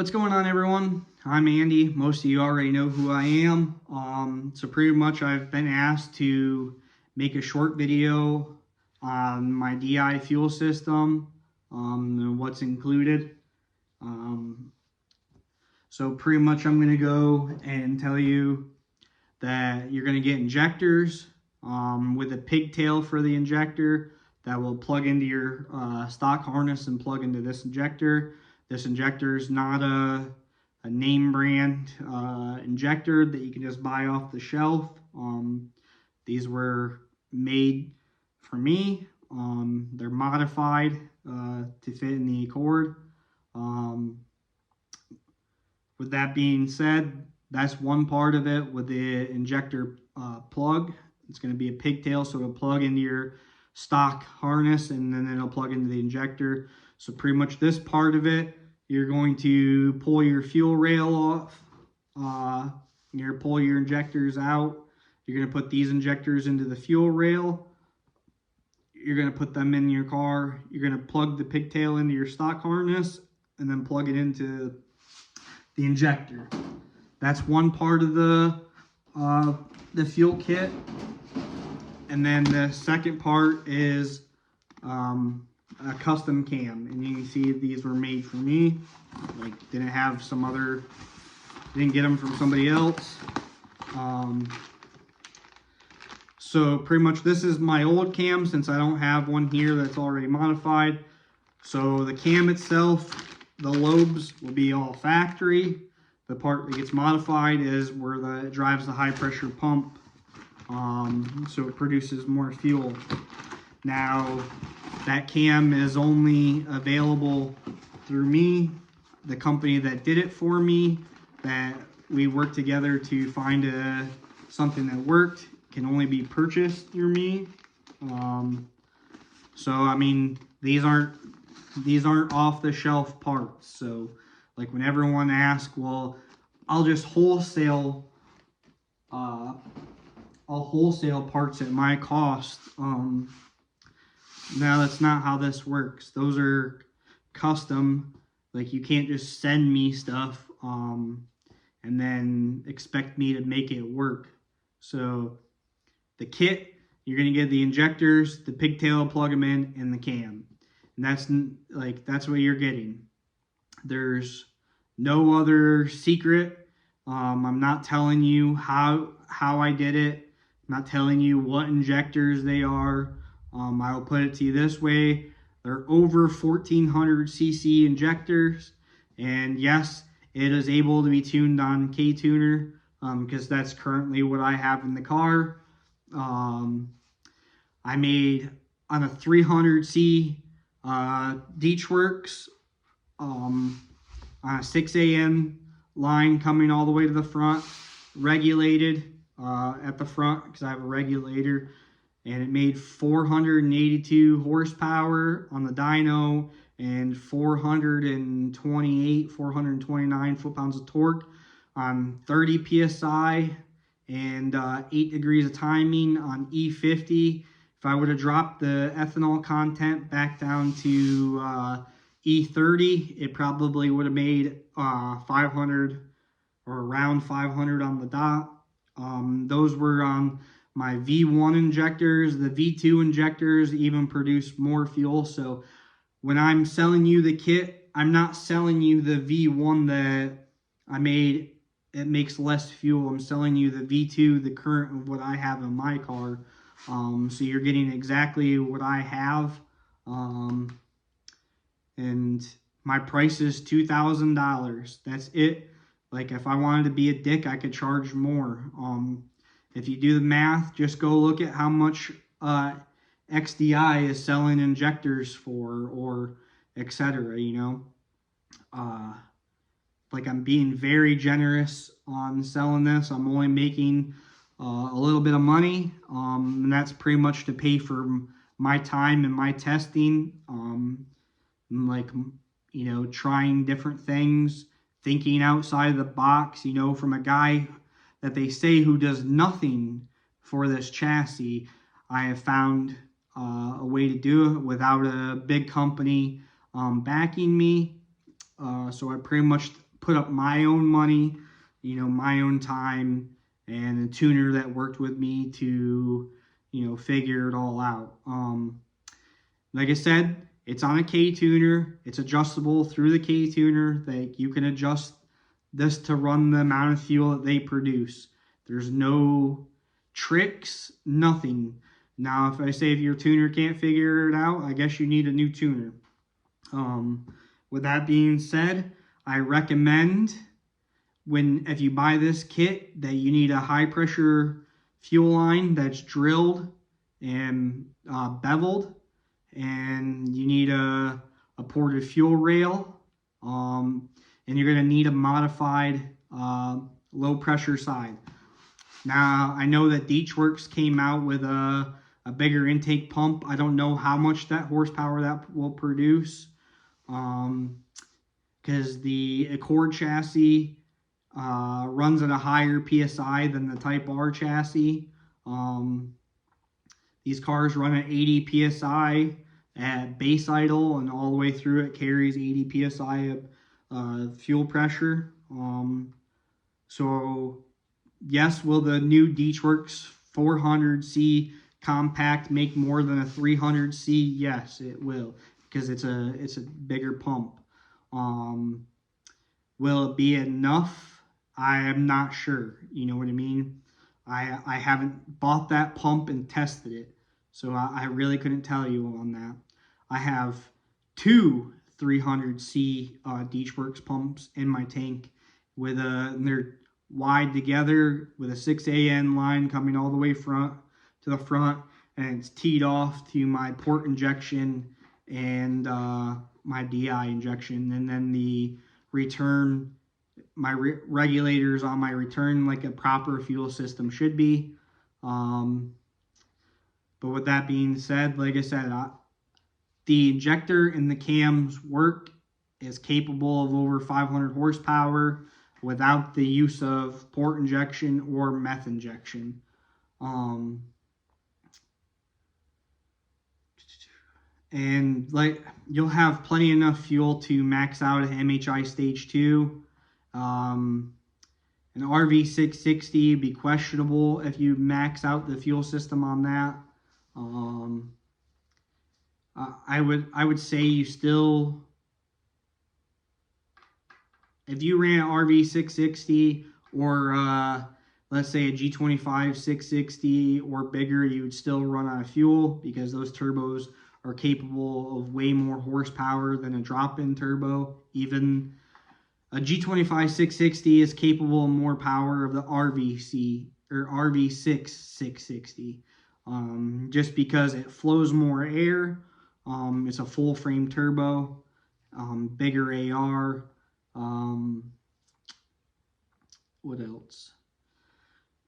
What's going on, everyone? I'm Andy. Most of you already know who I am. So pretty much I've been asked to make a short video on my DI fuel system and what's included. So pretty much I'm going to go and tell you that you're going to get injectors with a pigtail for the injector that will plug into your stock harness and plug into this injector. This injector is not a name brand injector that you can just buy off the shelf. These were made for me. They're modified to fit in the Accord. With that being said, that's one part of it with the injector plug. It's going to be a pigtail, so it'll plug into your stock harness and then it'll plug into the injector. So pretty much this part of it, you're going to pull your fuel rail off. You're going to pull your injectors out. You're going to put these injectors into the fuel rail. You're going to put them in your car. You're going to plug the pigtail into your stock harness and then plug it into the injector. That's one part of the fuel kit. And then the second part is a custom cam, and you can see these were made for me. Like, didn't get them from somebody else. So pretty much this is my old cam, since I don't have one here that's already modified. So the cam itself, the lobes will be all factory. The part that gets modified is where it drives the high pressure pump, so it produces more fuel. Now, that cam is only available through me, the company that did it for me, that we worked together to find something that worked, can only be purchased through me. So I mean, these aren't off the shelf parts. So like when everyone asks, well, I'll wholesale parts at my cost. No, that's not how this works. Those are custom. Like, you can't just send me stuff and then expect me to make it work. So the kit, you're going to get the injectors, the pigtail, plug them in, and the cam. And that's what you're getting. There's no other secret. I'm not telling you how I did it. I'm not telling you what injectors they are. I'll put it to you this way. They're over 1400 cc injectors. And yes, it is able to be tuned on K-Tuner because that's currently what I have in the car. I made on a 300C Deechworks on a 6 AM line coming all the way to the front, regulated at the front because I have a regulator, and it made 482 horsepower on the dyno and 429 foot-pounds of torque on 30 psi and 8 degrees of timing on E50. If I would have dropped the ethanol content back down to E30, it probably would have made 500 or around 500 on the dot. Those were on my V1 injectors. The V2 injectors even produce more fuel. So when I'm selling you the kit, I'm not selling you the V1 that I made. It makes less fuel. I'm selling you the V2, the current of what I have in my car. So you're getting exactly what I have. And my price is $2,000. That's it. Like, if I wanted to be a dick, I could charge more. If you do the math, just go look at how much XDI is selling injectors for, or etc. You know, like, I'm being very generous on selling this. I'm only making a little bit of money, and that's pretty much to pay for my time and my testing. Like, you know, trying different things, thinking outside of the box, you know, from a guy that they say who does nothing for this chassis. I have found a way to do it without a big company backing me. So I pretty much put up my own money, my own time, and a tuner that worked with me to, figure it all out. Like I said, it's on a K tuner. It's adjustable through the K tuner. That you can adjust this to run the amount of fuel that they produce. There's no tricks, nothing. Now, if your tuner can't figure it out, I guess you need a new tuner. With that being said, I recommend if you buy this kit that you need a high pressure fuel line that's drilled and beveled, and you need a ported fuel rail, and you're going to need a modified low pressure side. Now, I know that Deechworks came out with a bigger intake pump. I don't know how much that horsepower that will produce, because the Accord chassis runs at a higher PSI than the Type R chassis. These cars run at 80 PSI at base idle, and all the way through it carries 80 PSI of fuel pressure. So yes, will the new Deechworks 400C compact make more than a 300C? Yes, it will, because it's a bigger pump. Will it be enough? I am not sure. You know what I mean? I haven't bought that pump and tested it, so I really couldn't tell you on that. I have two 300C Deechworks pumps in my tank and they're wide together with a 6AN line coming all the way to the front, and it's teed off to my port injection and my DI injection, and then the return, my regulators on my return like a proper fuel system should be. But with that being said, like I said, the injector and the cams work, is capable of over 500 horsepower without the use of port injection or meth injection. And you'll have plenty enough fuel to max out at MHI Stage 2. An RV660 would be questionable if you max out the fuel system on that. I would say you still, if you ran an RV660 or let's say a G25 660 or bigger, you would still run out of fuel, because those turbos are capable of way more horsepower than a drop-in turbo. Even a G25 660 is capable of more power of the RV6 660, just because it flows more air. It's a full frame turbo, bigger AR. What else?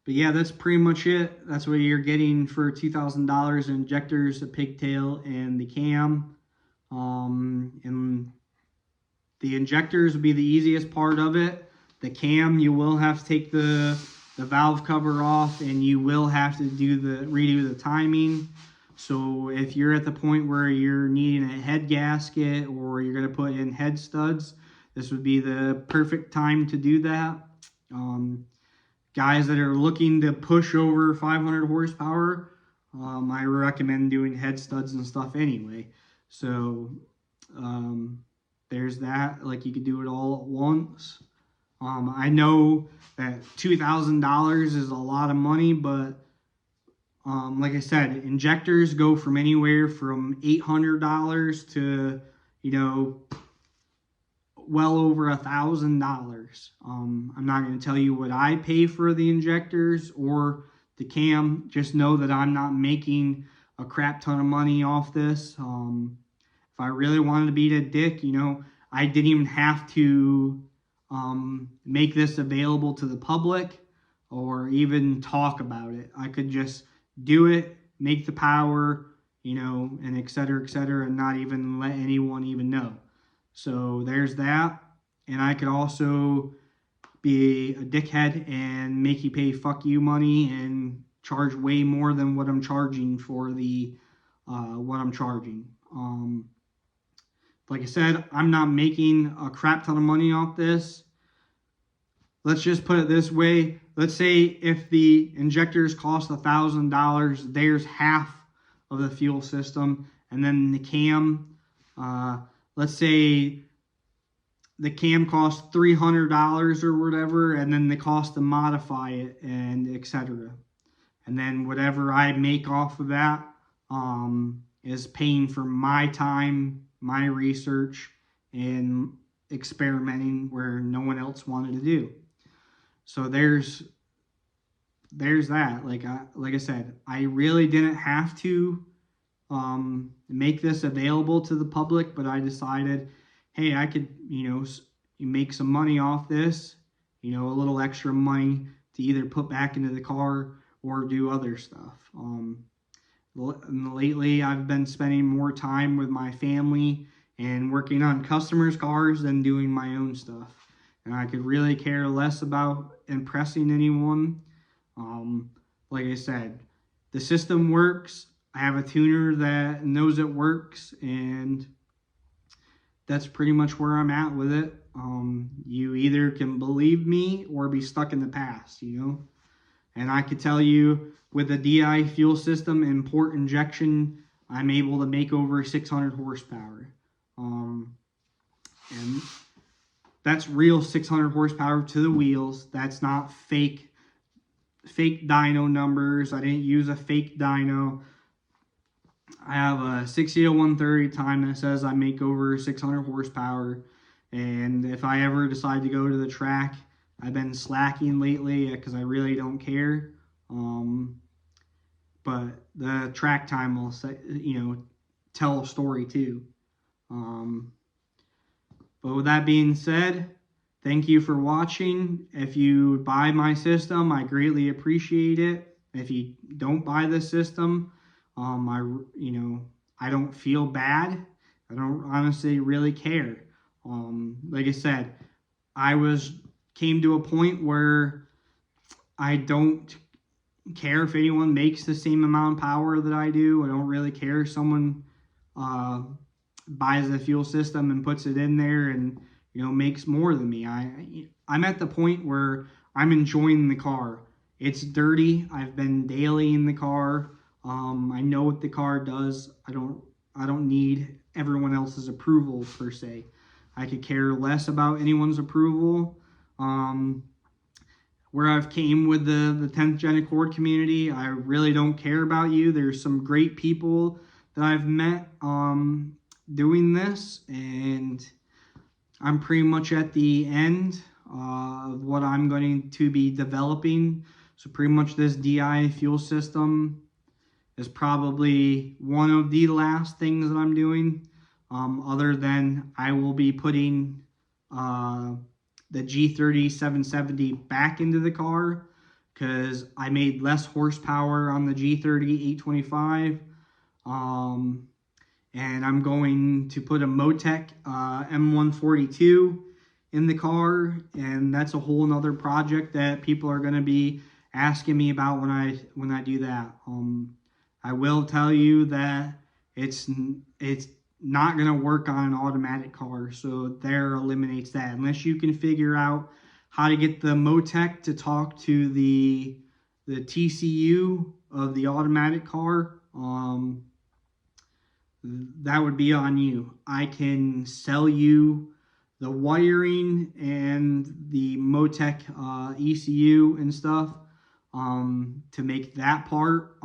But yeah, that's pretty much it. That's what you're getting for $2,000: injectors, a pigtail, and the cam. And the injectors will be the easiest part of it. The cam, you will have to take the valve cover off, and you will have to redo the timing. So if you're at the point where you're needing a head gasket or you're going to put in head studs, this would be the perfect time to do that. Guys that are looking to push over 500 horsepower, I recommend doing head studs and stuff anyway. So there's that. Like, you could do it all at once. I know that $2,000 is a lot of money, but like I said, injectors go from anywhere from $800 to, well over $1,000. I'm not going to tell you what I pay for the injectors or the cam. Just know that I'm not making a crap ton of money off this. If I really wanted to be a dick, I didn't even have to make this available to the public or even talk about it. I could just do it, make the power, and et cetera, and not even let anyone even know. So there's that. And I could also be a dickhead and make you pay fuck you money and charge way more than what I'm charging for what I'm charging. Like I said, I'm not making a crap ton of money off this. let's just put it this way. Let's say if the injectors cost $1,000, there's half of the fuel system. And then the cam, let's say the cam costs $300 or whatever, and then the cost to modify it and etc. And then whatever I make off of that is paying for my time, my research, and experimenting where no one else wanted to do. So there's that. Like I said, I really didn't have to make this available to the public, but I decided, hey, I could, make some money off this, a little extra money to either put back into the car or do other stuff. Lately, I've been spending more time with my family and working on customers' cars than doing my own stuff. And I could really care less about impressing anyone. Like I said, the system works. I have a tuner that knows it works, and that's pretty much where I'm at with it. You either can believe me or be stuck in the past, And I could tell you, with the DI fuel system and port injection, I'm able to make over 600 horsepower. And that's real 600 horsepower to the wheels. That's not fake dyno numbers. I didn't use a fake dyno. I have a 60-130 time that says I make over 600 horsepower. And if I ever decide to go to the track, I've been slacking lately because I really don't care. But the track time will say, tell a story too. But with that being said, thank you for watching. If you buy my system, I greatly appreciate it. If you don't buy the system, I don't feel bad. I don't honestly really care. Like I said, came to a point where I don't care if anyone makes the same amount of power that I do. I don't really care if someone buys the fuel system and puts it in there and makes more than me. I'm at the point where I'm enjoying the car. It's dirty. I've been daily in the car. I know what the car does. I don't need everyone else's approval per se. I could care less about anyone's approval. Where I've came with the 10th Gen Accord community, I really don't care about you. There's some great people that I've met doing this, and I'm pretty much at the end of what I'm going to be developing. So pretty much this DI fuel system is probably one of the last things that I'm doing, other than I will be putting the G30 770 back into the car because I made less horsepower on the G30 825. And I'm going to put a Motec M142 in the car, and that's a whole nother project that people are going to be asking me about when I do that. I will tell you that it's not going to work on an automatic car, so there eliminates that. Unless you can figure out how to get the Motec to talk to the TCU of the automatic car, that would be on you. I can sell you the wiring and the Motec ECU and stuff to make that part.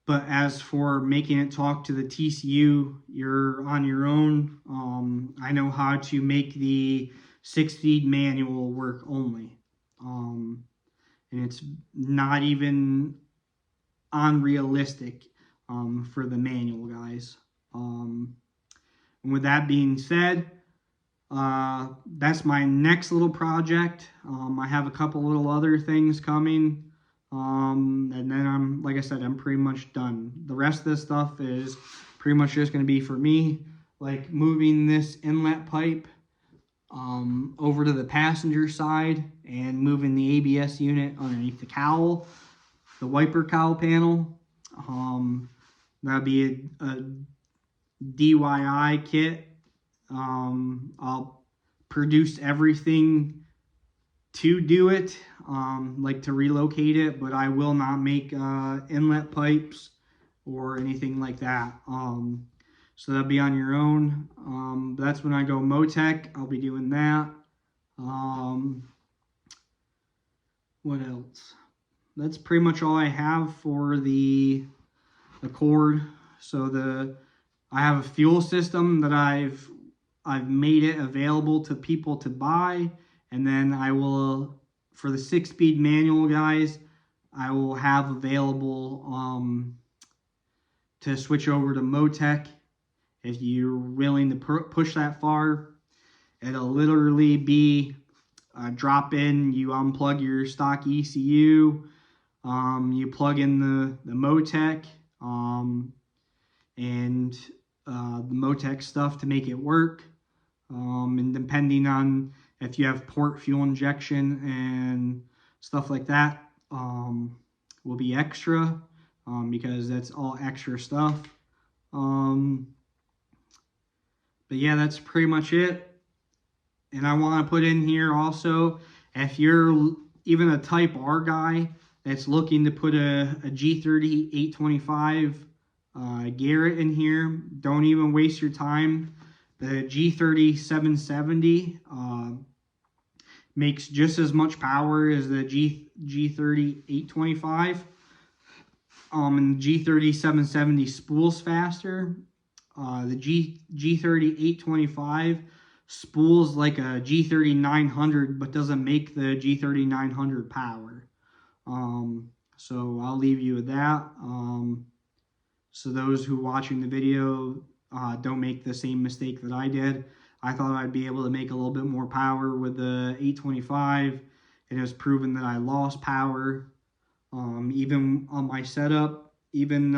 But as for making it talk to the TCU, you're on your own. I know how to make the 6-speed manual work only. And it's not even unrealistic for the manual guys. And with that being said, that's my next little project. I have a couple little other things coming. And then like I said, I'm pretty much done. The rest of this stuff is pretty much just going to be for me, like moving this inlet pipe over to the passenger side and moving the ABS unit underneath the cowl, the wiper cowl panel. That'll be a DIY kit. I'll produced everything to do it, like to relocate it, but I will not make inlet pipes or anything like that. So that'll be on your own. But that's when I go Motec. I'll be doing that. What else? That's pretty much all I have for the Accord. So I have a fuel system that I've made it available to people to buy, and then I will, for the 6-speed manual guys, I will have available to switch over to Motec. If you're willing to push that far, it'll literally be a drop in. You unplug your stock ECU, you plug in the Motec, and the Motec stuff to make it work. And depending on if you have port fuel injection and stuff like that, will be extra, because that's all extra stuff. But yeah, that's pretty much it. And I want to put in here also, if you're even a Type R guy that's looking to put a G30 825 Garrett in here, don't even waste your time. The G30 770 makes just as much power as the G30 825. And the G30 770 spools faster. The G30 825 spools like a G30 900, but doesn't make the G30 900 power. So I'll leave you with that. So those who are watching the video, don't make the same mistake that I did. I thought I'd be able to make a little bit more power with the 825. It has proven that I lost power. Even on my setup, even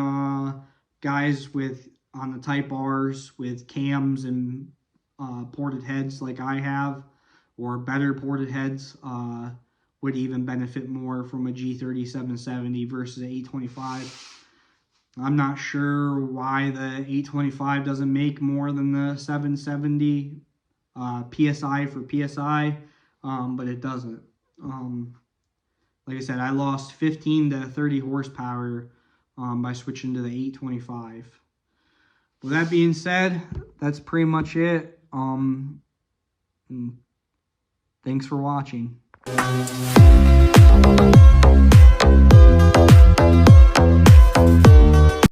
guys on the Type R's with cams and ported heads like I have, or better ported heads, would even benefit more from a G30 770 versus an 825. I'm not sure why the 825 doesn't make more than the 770 PSI for PSI, but it doesn't. Like I said, I lost 15 to 30 horsepower by switching to the 825. With that being said, that's pretty much it. Thanks for watching.